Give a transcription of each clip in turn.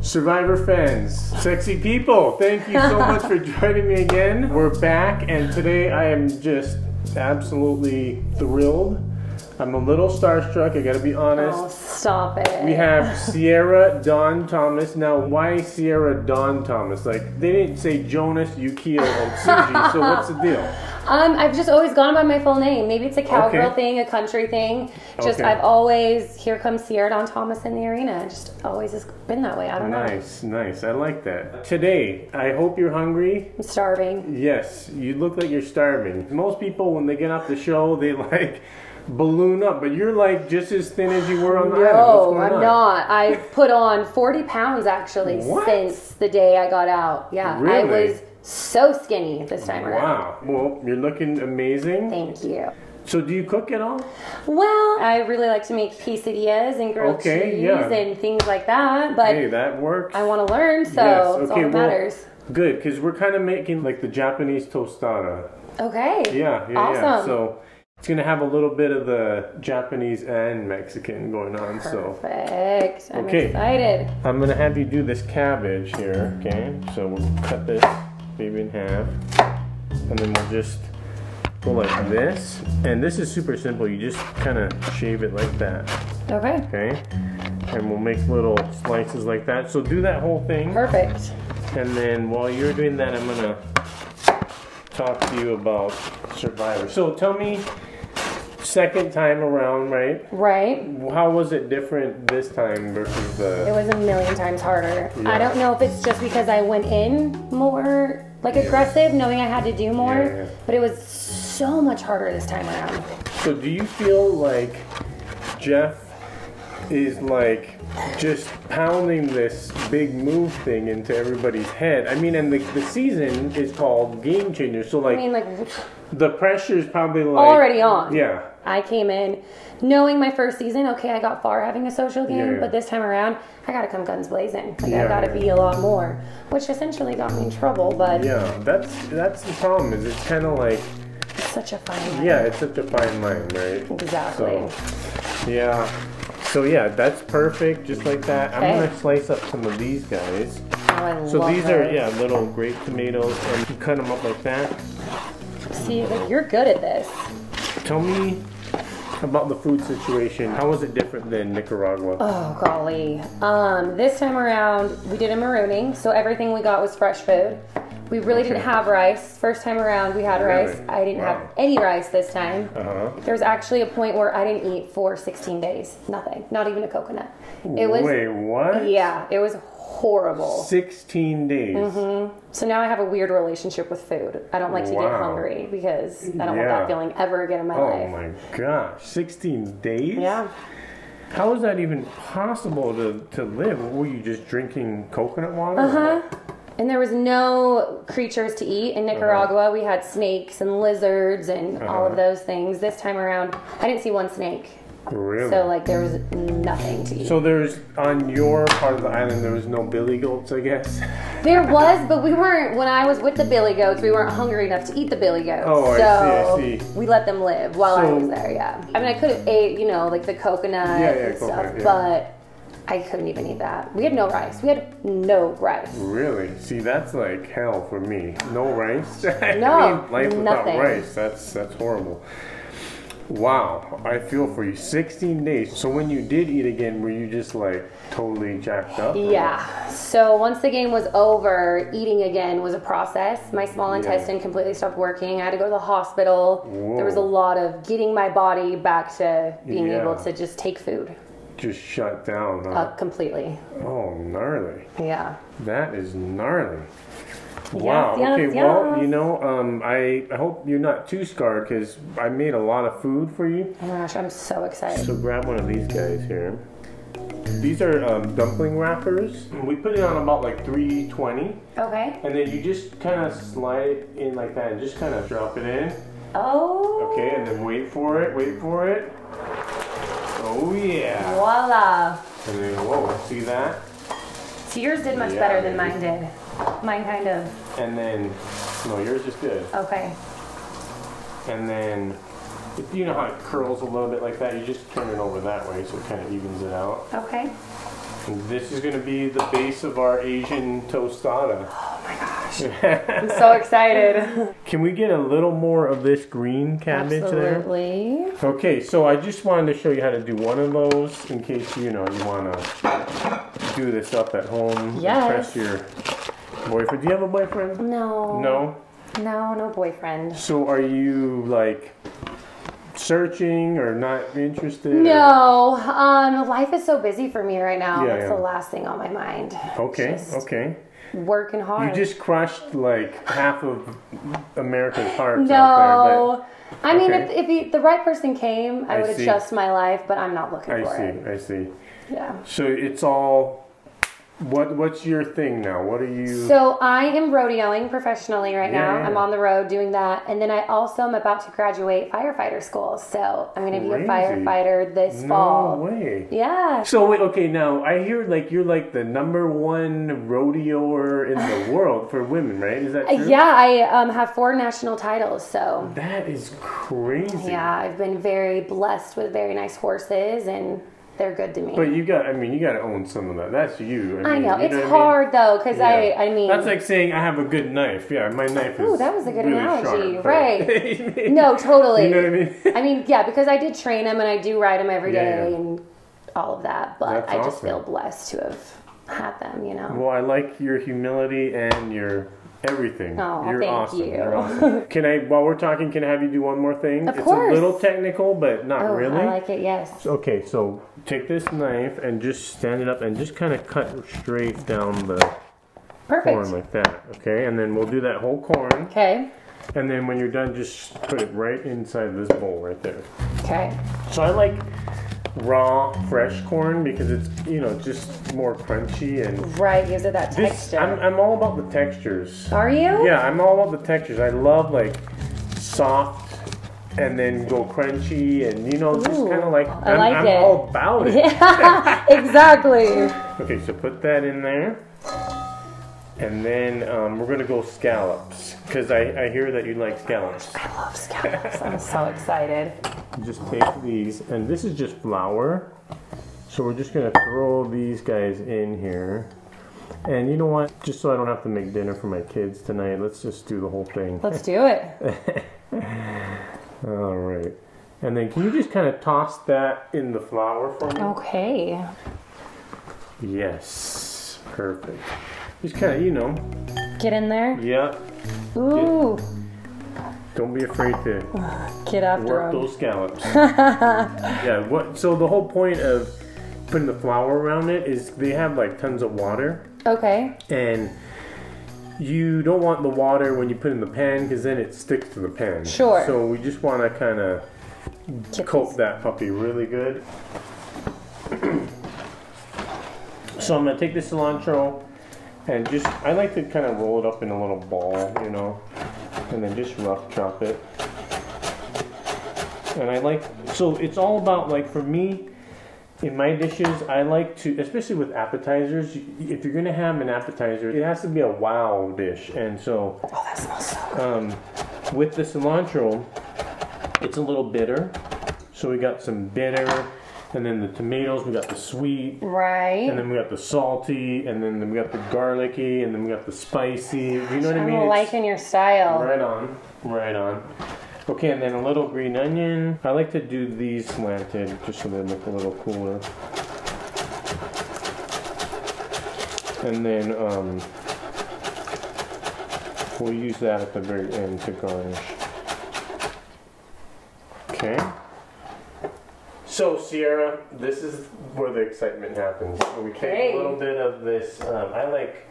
Survivor fans, sexy people, thank you so much for joining me again. We're back, and today I am just absolutely thrilled. I'm a little starstruck, I gotta be honest. Oh, stop it. We have Sierra Dawn Thomas. Now, why Sierra Dawn Thomas? Like, they didn't say Jonas Otsuji, so what's the deal? I've just always gone by my full name. Maybe it's a cowgirl thing, a country thing. Just I've always, here comes Sierra Dawn Thomas in the arena. Just always has been that way. I don't know. Nice. I like that. Today, I hope you're hungry. I'm starving. Yes, you look like you're starving. Most people, when they get off the show, they like balloon up, but you're like just as thin as you were on the island. No, I'm not. I've put on 40 pounds actually since the day I got out. Yeah, really? I was so skinny this time around. Wow. Well, you're looking amazing. Thank you. So do you cook at all? Well, I really like to make quesadillas and grilled cheese and things like that. But hey, that works. I want to learn, so it's all that matters. Good, because we're kind of making like the Japanese tostada. Okay. Yeah. Awesome. So it's going to have a little bit of the Japanese and Mexican going on. Perfect. I'm excited. I'm going to have you do this cabbage here, okay? So we'll cut this baby in half. And then we'll just go like this. And this is super simple. You just kind of shave it like that. Okay? And we'll make little slices like that. So do that whole thing. Perfect. And then while you're doing that, I'm going to talk to you about Survivor. So tell me, second time around, right? Right. How was it different this time versus the... It was a million times harder. Yeah. I don't know if it's just because I went in more like aggressive, knowing I had to do more, but it was so much harder this time around. So do you feel like Jeff is like just pounding this big move thing into everybody's head? I mean, and the season is called Game Changer, so like, I mean, like the pressure is probably like already on. Yeah. I came in knowing my first season, okay, I got far having a social game, but this time around, I gotta come guns blazing. Like, I gotta be a lot more, which essentially got me in trouble, but... Yeah, that's the problem, is it's kind of like... It's such a fine line. Yeah, it's such a fine line, right? Exactly. So yeah, that's perfect, just like that. I'm gonna slice up some of these guys. Oh, I love So these are, those. little grape tomatoes, and you cut them up like that. See, like, you're good at this. Tell me about the food situation. How was it different than Nicaragua? Oh, golly. This time around, we did a marooning, so everything we got was fresh food. We really didn't have rice. First time around, we had rice. I didn't have any rice this time. There was actually a point where I didn't eat for 16 days. Nothing. Not even a coconut. It was, wait, what? Yeah, it was horrible. 16 days. So now I have a weird relationship with food. I don't like to get hungry because I don't want that feeling ever again in my life. Oh my gosh, 16 days? Yeah. How is that even possible to live? Were you just drinking coconut water? And there was no creatures to eat. In Nicaragua, we had snakes and lizards and all of those things. This time around, I didn't see one snake. Really? So, like, there was nothing to eat. So there's, on your part of the island, there was no billy goats, I guess? There was, but we weren't, when I was with the billy goats, we weren't hungry enough to eat the billy goats. Oh, so I see. we let them live while I was there, I mean, I could have ate, like the coconut and stuff, but I couldn't even eat that. We had no rice. We had no rice. Really? See, that's like hell for me. No rice? No, I mean, life without nothing. rice, that's horrible. Wow, I feel for you. 16 days. So when you did eat again, were you just like totally jacked up? Yeah. So once the game was over, eating again was a process. My small intestine completely stopped working. I had to go to the hospital. Whoa. There was a lot of getting my body back to being able to just take food. Just shut down, huh? Completely. Oh, gnarly. Yeah. That is gnarly. Yes, Wow. Okay. Well, yes. I hope you're not too scarred because I made a lot of food for you. Oh my gosh, I'm so excited. So grab one of these guys here. These are dumpling wrappers. We put it on about like 320. Okay. And then you just kind of slide it in like that and just kind of drop it in. Oh. Okay, and then wait for it. Oh yeah. Voila. And then whoa, see that? So yours did much better than mine did. Mine kind of. And then, no, yours is good. Okay. And then, if you know how it curls a little bit like that, you just turn it over that way so it kind of evens it out. Okay. This is going to be the base of our Asian tostada. Oh my gosh. I'm so excited. Can we get a little more of this green cabbage Absolutely. there? Okay, so I just wanted to show you how to do one of those in case, you know, you want to do this up at home. Yes. Impress your boyfriend. Do you have a boyfriend? No. No? No, no boyfriend. So are you like searching or not interested? No. Life is so busy for me right now. Yeah, It's the last thing on my mind. Okay, Just okay. working hard. You just crushed like half of America's hearts No. out there. But, I mean, okay. if the right person came, I would see. adjust my life, but I'm not looking for it. I see. Yeah. So it's all. What's your thing now? What are you? So I am rodeoing professionally right now. Yeah. I'm on the road doing that. And then I also am about to graduate firefighter school. So I'm going to be a firefighter this fall. No way. Yeah. So wait, okay, now I hear like you're like the #1 rodeoer in the world for women, right? Is that true? Yeah, I have 4 national titles. So That is crazy. yeah, I've been very blessed with very nice horses and they're good to me. But you got to own some of that. That's you. I know. You It's know what hard though, because Yeah. I mean. That's like saying I have a good knife. Yeah, my knife is. Ooh, that was a good really analogy. sharp, Right. No, totally. You know what I mean? Yeah, because I did train them and I do ride them every day Yeah. and all of that. But That's I just awesome. feel blessed to have had them, you know. Well, I like your humility and your everything. Oh, You're thank awesome. you. You're awesome. Can I, while we're talking, can I have you do one more thing? Of It's course. a little technical, but not Oh, really. I like it, yes. Okay, so take this knife and just stand it up and just kind of cut straight down the Perfect. corn like that. Okay, and then we'll do that whole corn. Okay. And then when you're done, just put it right inside this bowl right there. Okay. So I like raw, fresh corn because it's, you know, just more crunchy and Right, gives it that this. texture. I'm all about the textures. Are you? Yeah, I'm all about the textures. I love like soft and then go crunchy and you know just Ooh, kind of like I like I'm it. all about it. Yeah, exactly. Okay, so put that in there. And then we're gonna go scallops because I hear that you like scallops. I love scallops. I'm so excited. Just take these, and this is just flour. So we're just gonna throw these guys in here. And you know what? Just so I don't have to make dinner for my kids tonight, let's just do the whole thing. Let's do it. All right. And then can you just kind of toss that in the flour for me? Okay. Yes. Perfect. Just kind of, you know. Get in there. Yeah. Ooh. Don't be afraid to Get after work them. those scallops. Yeah. So the whole point of putting the flour around it is they have like tons of water. Okay. And you don't want the water when you put it in the pan because then it sticks to the pan. Sure. So we just want to kind of coat that puppy really good. So I'm going to take this cilantro and just, I like to kind of roll it up in a little ball, you know, and then just rough chop it. And I like, so it's all about, like, for me, in my dishes, I like to, especially with appetizers, if you're going to have an appetizer, it has to be a wow dish. And so, Oh, that smells so good. with the cilantro, it's a little bitter. So we got some bitter, and then the tomatoes, we got the sweet, Right. and then we got the salty, and then we got the garlicky, and then we got the spicy. You know what I mean? I'm liking your style. Right on, right on. Okay, and then a little green onion. I like to do these slanted just so they look a little cooler. And then we'll use that at the very end to garnish. Okay. So Sierra, this is where the excitement happens. So we take a little bit of this. I like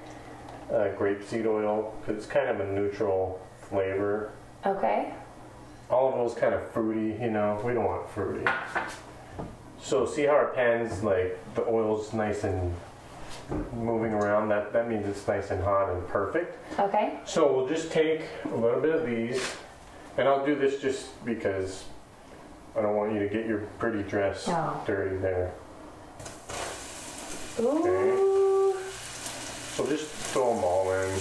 grapeseed oil because it's kind of a neutral flavor. Okay. Olive oil's kind of fruity, you know. We don't want fruity. So see how our pan's like the oil's nice and moving around. That means it's nice and hot and perfect. Okay. So we'll just take a little bit of these, and I'll do this just because I don't want you to get your pretty dress dirty there. Ooh. Okay. So just throw them all in.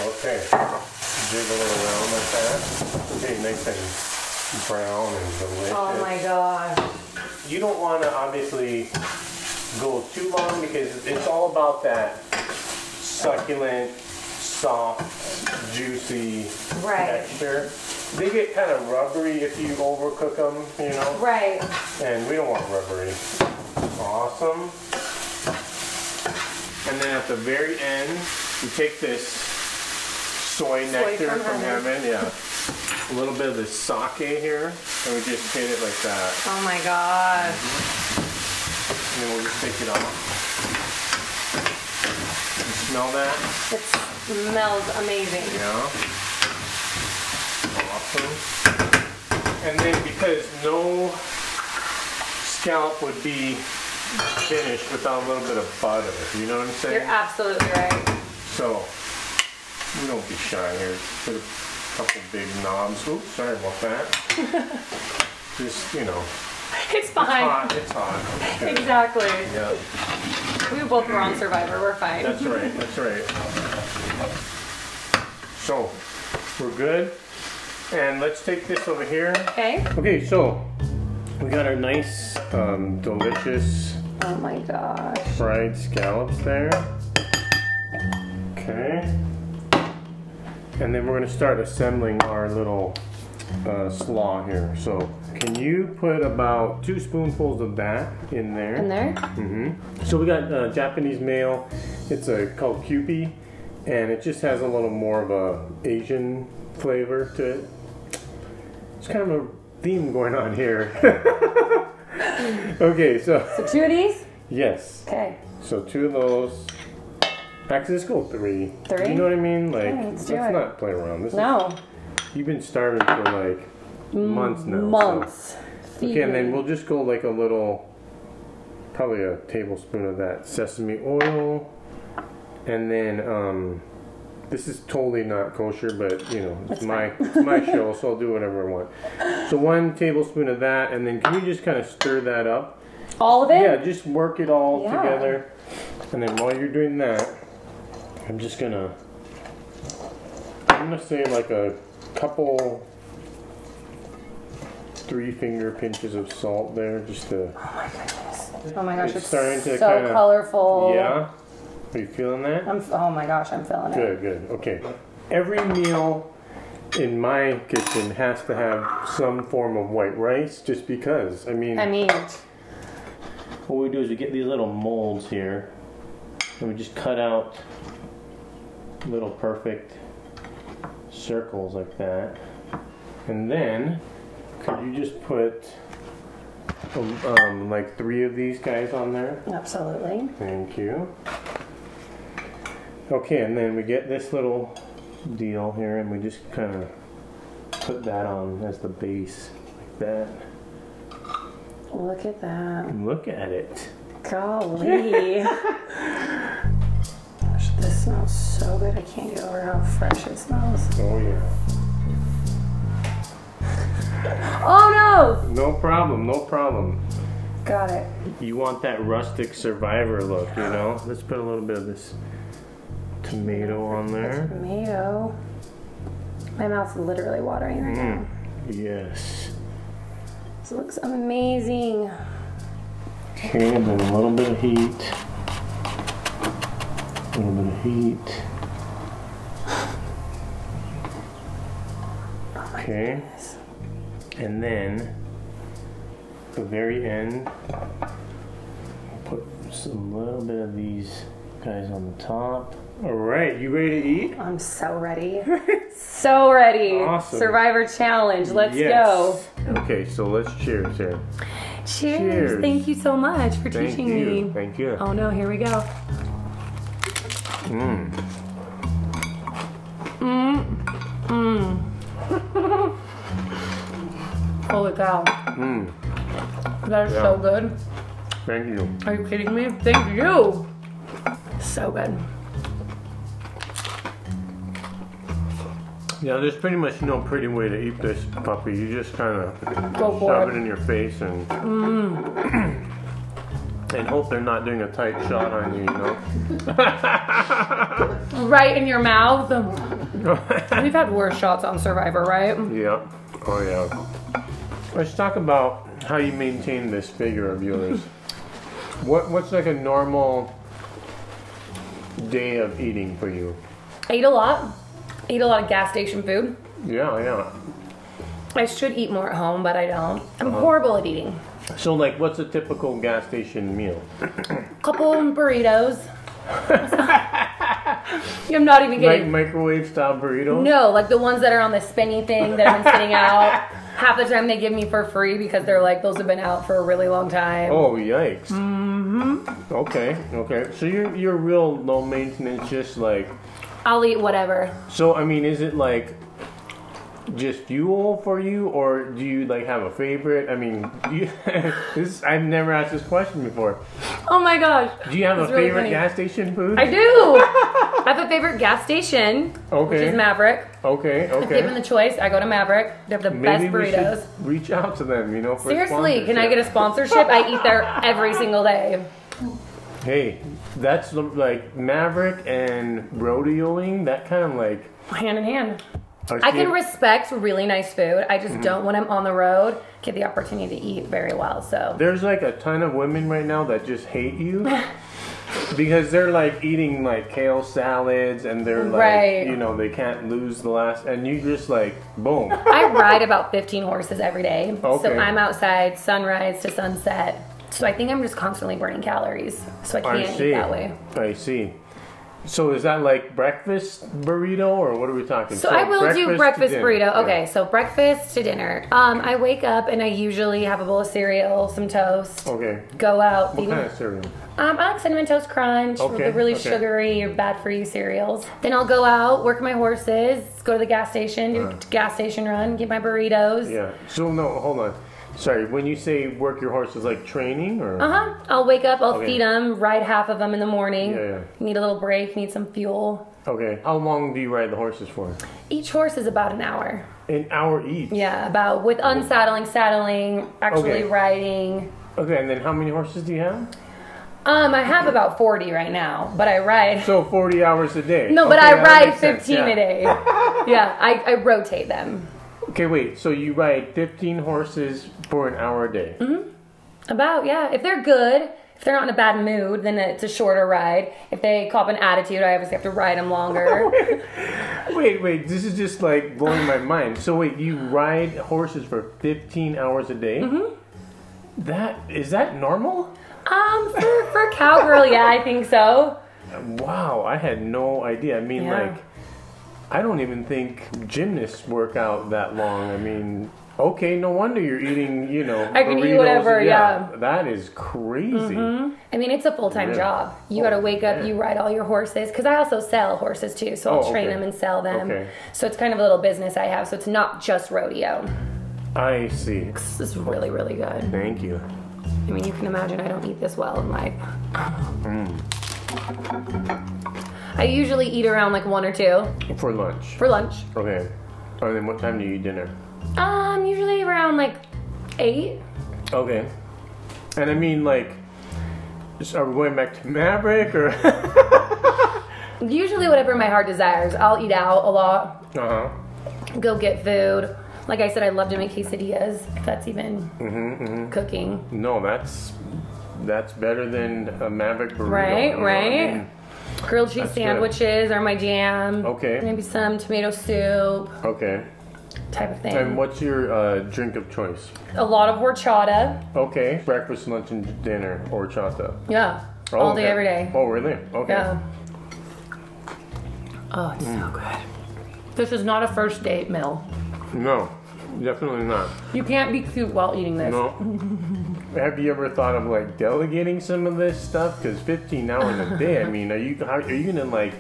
Okay. jiggle it around like that. Okay, nice and brown and delicious. Oh my gosh. You don't want to obviously go too long because it's all about that succulent, soft, juicy texture. They get kind of rubbery if you overcook them, you know? Right. And we don't want rubbery. Awesome. And then at the very end, you take this soy nectar from heaven. Yeah. A little bit of the sake here, and we just hit it like that. Oh my gosh. And then we'll just take it off. You smell that? It smells amazing. Yeah. Awesome. And then because no scallop would be finished without a little bit of butter, you know what I'm saying? You're absolutely right. So, we don't be shy here. Put a couple big knobs. Oops, sorry about that. Just, you know. It's fine. It's hot. Okay. Exactly. Yeah. We both were on Survivor. We're fine. That's right. That's right. So, we're good. And let's take this over here. Okay. Okay, so we got our nice, delicious Oh my gosh. fried scallops there. Okay. And then we're going to start assembling our little slaw here. So can you put about 2 spoonfuls of that in there? In there? Mm-hmm. So we got Japanese mayo. It's called Kewpie, and it just has a little more of a Asian flavor to it. It's kind of a theme going on here. Okay, so 2 of these? yes. Okay. So 2 of those. Actually, let's go 3. 3? You know what I mean? Like, Okay, let's do it. not play around. You've been starving for like months now. Months. So. Okay, and then we'll just go like a little, probably a tablespoon of that sesame oil, and then this is totally not kosher, but you know, it's my show, so I'll do whatever I want. So 1 tablespoon of that, and then can you just kind of stir that up? All of it? Yeah, just work it all together. And then while you're doing that, I'm gonna say like a couple 3-finger pinches of salt there, just to. Oh my goodness. Oh my gosh, it's starting to so kinda, colorful. Yeah? Are you feeling that? Oh my gosh, I'm feeling it. Good, good. Okay. Every meal in my kitchen has to have some form of white rice, just because. I mean, what we do is we get these little molds here, and we just cut out little perfect circles like that. And then, could you just put like 3 of these guys on there? Absolutely. Thank you. Okay, and then we get this little deal here, and we just kind of put that on as the base, like that. Look at that. Look at it. Golly. Gosh, this smells so good. I can't get over how fresh it smells. Oh yeah. Oh no! No problem, no problem. Got it. You want that rustic survivor look, you know? Let's put a little bit of this tomato on there. Tomato. My mouth's literally watering right now. Yes. This looks amazing. Okay, and then a little bit of heat. A little bit of heat. Okay. And then, at the very end, put some little bit of these guys on the top. All right, you ready to eat? I'm so ready. So ready. Awesome. Survivor challenge. Let's go. Okay, so let's cheers here. Cheers. Thank you so much for teaching me. Thank you. Oh no, here we go. Mmm. Mmm. Mmm. Holy cow. Mmm. That is so good. Thank you. Are you kidding me? Thank you. So good. Yeah, there's pretty much no pretty way to eat this puppy. You just kind of Go for shove it. it in your face and And hope they're not doing a tight shot on you, you know? Right in your mouth. We've had worse shots on Survivor, right? Yeah. Oh, yeah. Let's talk about how you maintain this figure of yours. What's like a normal day of eating for you? I eat a lot. I eat a lot of gas station food. Yeah. I should eat more at home, but I don't. I'm horrible at eating. So, like, what's a typical gas station meal? Couple burritos. I'm not even kidding. Like microwave style burritos? No, like the ones that are on the spinny thing that have been sitting out. Half the time they give me for free because they're like, those have been out for a really long time. Oh, yikes. Mm-hmm. Okay. So you're real low maintenance, just like... I'll eat whatever. So, I mean, is it like just fuel for you, or do you like have a favorite? I mean, I've never asked this question before. Oh my gosh. Do you have a favorite gas station food? I do. I have a favorite gas station, which is Maverick. Okay. If given the choice, I go to Maverick. They have the best burritos. We should reach out to them, you know, for Seriously, can I get a sponsorship? I eat there every single day. Hey, that's like Maverick and rodeoing, that kind of like... Hand in hand. I can respect really nice food. I just don't, when I'm on the road, get the opportunity to eat very well, so. There's like a ton of women right now that just hate you. Because they're like eating like kale salads and they're like, you know, they can't lose the last, and you just like, boom. I ride about 15 horses every day. Okay. So I'm outside sunrise to sunset. So I think I'm just constantly burning calories. So I can't eat that way. I see. So is that like breakfast burrito, or what are we talking? So I will do breakfast burrito. Yeah. Okay, so breakfast to dinner. I wake up and I usually have a bowl of cereal, some toast. Okay. Go out. What kind of cereal? I like Cinnamon Toast Crunch, the really sugary, bad for you cereals. Then I'll go out, work my horses, go to the gas station, do a gas station run, get my burritos. Yeah. So no, hold on. Sorry, when you say work your horses, like training, or? I'll wake up, I'll feed them, ride half of them in the morning. Yeah. Need a little break, need some fuel. Okay. How long do you ride the horses for? Each horse is about an hour. An hour each? Yeah, about with unsaddling, saddling, actually riding. Okay, and then how many horses do you have? I have about 40 right now, but I ride. So 40 hours a day? No, but I ride 15 a day. Yeah, I rotate them. Okay, wait, so you ride 15 horses for an hour a day? About, yeah. If they're good, if they're not in a bad mood, then it's a shorter ride. If they cop an attitude, I obviously have to ride them longer. Wait, this is just like blowing my mind. So wait, you ride horses for 15 hours a day? Is that normal? For cowgirl, yeah, I think so. Wow, I had no idea. I mean, like, I don't even think gymnasts work out that long. I mean, okay, no wonder you're eating, you know, I can eat whatever, yeah. That is crazy. I mean, it's a full-time job. You gotta wake up, you ride all your horses, because I also sell horses too, so I'll train them and sell them. So it's kind of a little business I have, so it's not just rodeo. I see. This is really, really good. Thank you. I mean, you can imagine I don't eat this well in life. I usually eat around like 1 or 2. For lunch? For lunch. Okay. And then what time do you eat dinner? Usually around like 8. Okay. And I mean, like, are we going back to Maverick, or? Usually whatever my heart desires. I'll eat out a lot. Go get food. Like I said, I love to make quesadillas, if that's even cooking. No, that's better than a Maverick burrito. Right. I mean, grilled cheese sandwiches are my jam. Okay. Maybe some tomato soup. Okay. Type of thing. And what's your drink of choice? A lot of horchata. Okay. Breakfast, lunch, and dinner horchata. Yeah. All day, every day. Oh, really? Okay. Yeah. Oh, it's so good. This is not a first date meal. No, definitely not. You can't be cute while eating this. No. Have you ever thought of like delegating some of this stuff? Because 15 hours a day, I mean, are you gonna like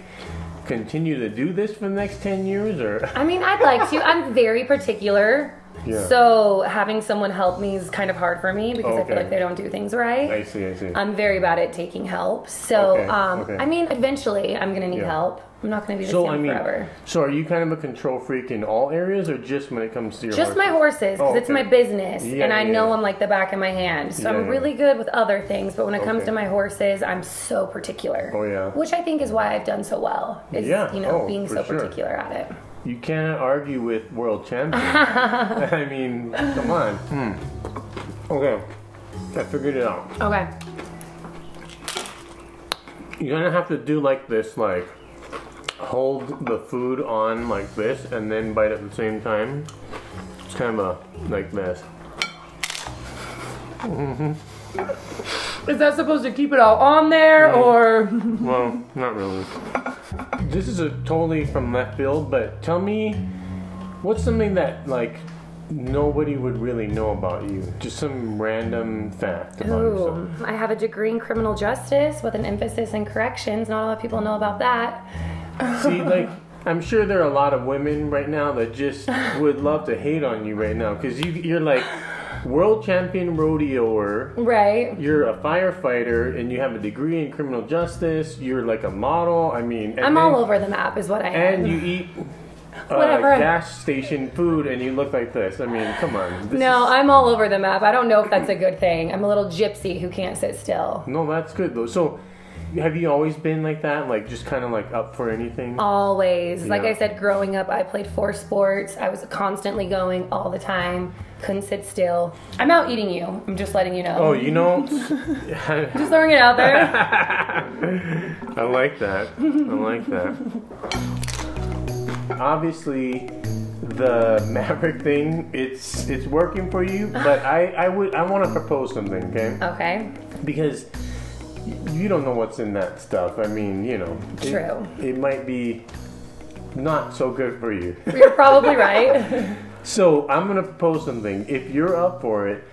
continue to do this for the next 10 years, or? I mean, I'd like to. I'm very particular Yeah. So having someone help me is kind of hard for me because I feel like they don't do things right. I see. I'm very bad at taking help. So, I mean, eventually I'm going to need help. I'm not going to be this young forever. So are you kind of a control freak in all areas or just when it comes to your Just my horses, because it's my business. Yeah, and I know I'm like the back of my hand. So I'm really good with other things. But when it comes to my horses, I'm so particular. Oh, yeah. Which I think is why I've done so well. Is, you know, being so particular at it. You can't argue with world champion. I mean, come on. Okay. I figured it out. Okay. You're gonna have to do like this, like hold the food on like this and then bite at the same time. It's kind of like this. Is that supposed to keep it all on there or? Well, not really. This is a totally from left field, but tell me, what's something that like nobody would really know about you? Just some random fact about yourself. I have a degree in criminal justice with an emphasis in corrections. Not a lot of people know about that. See, like, I'm sure there are a lot of women right now that just would love to hate on you right now because you're like world champion rodeoer. Right. You're a firefighter and you have a degree in criminal justice. You're like a model. I mean, I'm all over the map is what I am. And you eat gas station food and you look like this. I mean, come on. No, I'm all over the map. I don't know if that's a good thing. I'm a little gypsy who can't sit still. No, that's good though. So have you always been like that? Like just kind of like up for anything? Always. Like I said, growing up, I played 4 sports. I was constantly going all the time. Couldn't sit still. I'm out eating you. I'm just letting you know. Oh, you know? Just throwing it out there. I like that. I like that. Obviously, the Maverick thing, it's working for you, but I want to propose something, okay? Okay. Because you don't know what's in that stuff. I mean, you know. True. It might be not so good for you. You're probably right. So I'm going to propose something. If you're up for it,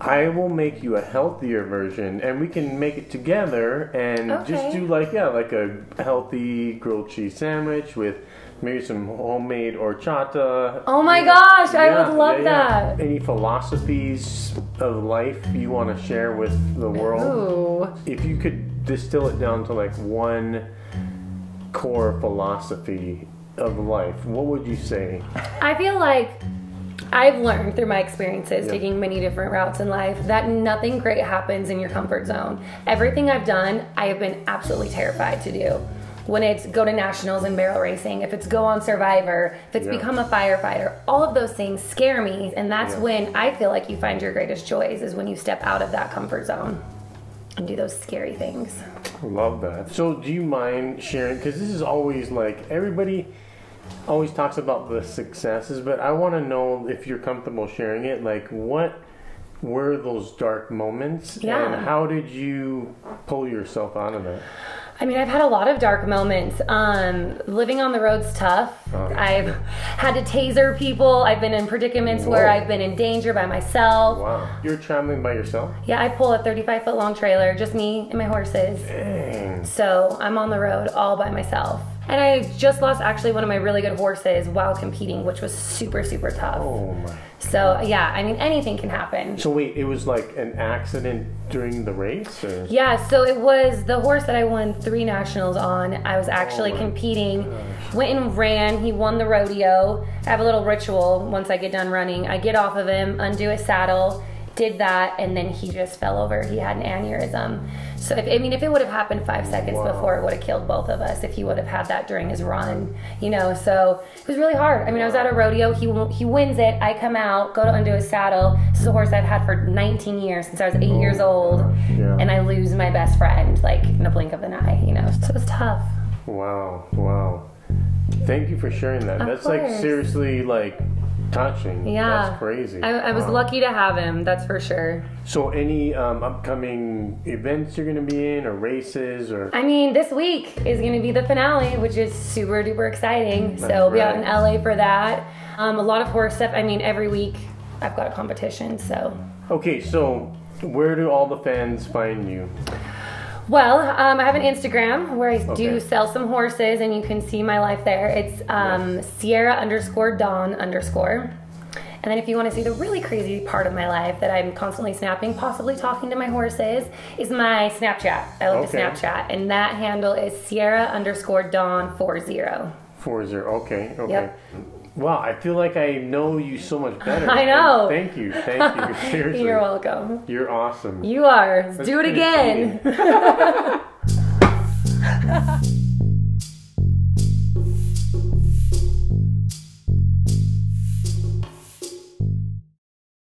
I will make you a healthier version and we can make it together and just do like a healthy grilled cheese sandwich with maybe some homemade horchata. Oh my gosh, I would love that. Any philosophies of life you want to share with the world? Ooh. If you could distill it down to like one core philosophy of life, what would you say? I feel like I've learned through my experiences taking many different routes in life that nothing great happens in your comfort zone. Everything I've done, I have been absolutely terrified to do. When it's go to nationals in barrel racing, if it's go on Survivor, if it's become a firefighter, all of those things scare me. And that's when I feel like you find your greatest joys is when you step out of that comfort zone and do those scary things. Love that. So do you mind sharing, because this is always like, everybody always talks about the successes, but I want to know if you're comfortable sharing it, like what were those dark moments and how did you pull yourself out of it? I mean, I've had a lot of dark moments. Living on the road's tough. I've had to taser people. I've been in predicaments where I've been in danger by myself. Wow. You're traveling by yourself? Yeah, I pull a 35-foot long trailer, just me and my horses. Dang. So I'm on the road all by myself. And I just lost actually one of my really good horses while competing, which was super, super tough. Oh my. So yeah, I mean, anything can happen. So wait, it was like an accident during the race? Or? Yeah, so it was the horse that I won 3 nationals on. I was actually competing, went and ran. He won the rodeo. I have a little ritual once I get done running. I get off of him, undo his saddle, did that, and then he just fell over. He had an aneurysm. So if it would have happened 5 seconds before, it would have killed both of us if he would have had that during his run, you know. So it was really hard. I mean, I was at a rodeo. He wins it. I come out, go to undo his saddle. This is a horse I've had for 19 years since I was 8 years old, and I lose my best friend like in a blink of an eye, you know. So it was tough. Wow. Thank you for sharing that. That's course. like seriously like touching. Yeah. That's crazy. I was lucky to have him, that's for sure. So any upcoming events you're going to be in or races or? I mean, this week is going to be the finale, which is super duper exciting. So we'll be out in LA for that. A lot of horse stuff. I mean, every week I've got a competition, so. Okay, so where do all the fans find you? Well, I have an Instagram where I do sell some horses, and you can see my life there. It's Sierra_Dawn_. And then if you want to see the really crazy part of my life that I'm constantly snapping, possibly talking to my horses, is my Snapchat. I love to Snapchat. And that handle is Sierra_Dawn40. 40, okay. Yep. Wow, I feel like I know you so much better. I know. Thank you. Seriously. You're welcome. You're awesome. You are. Let's do it again.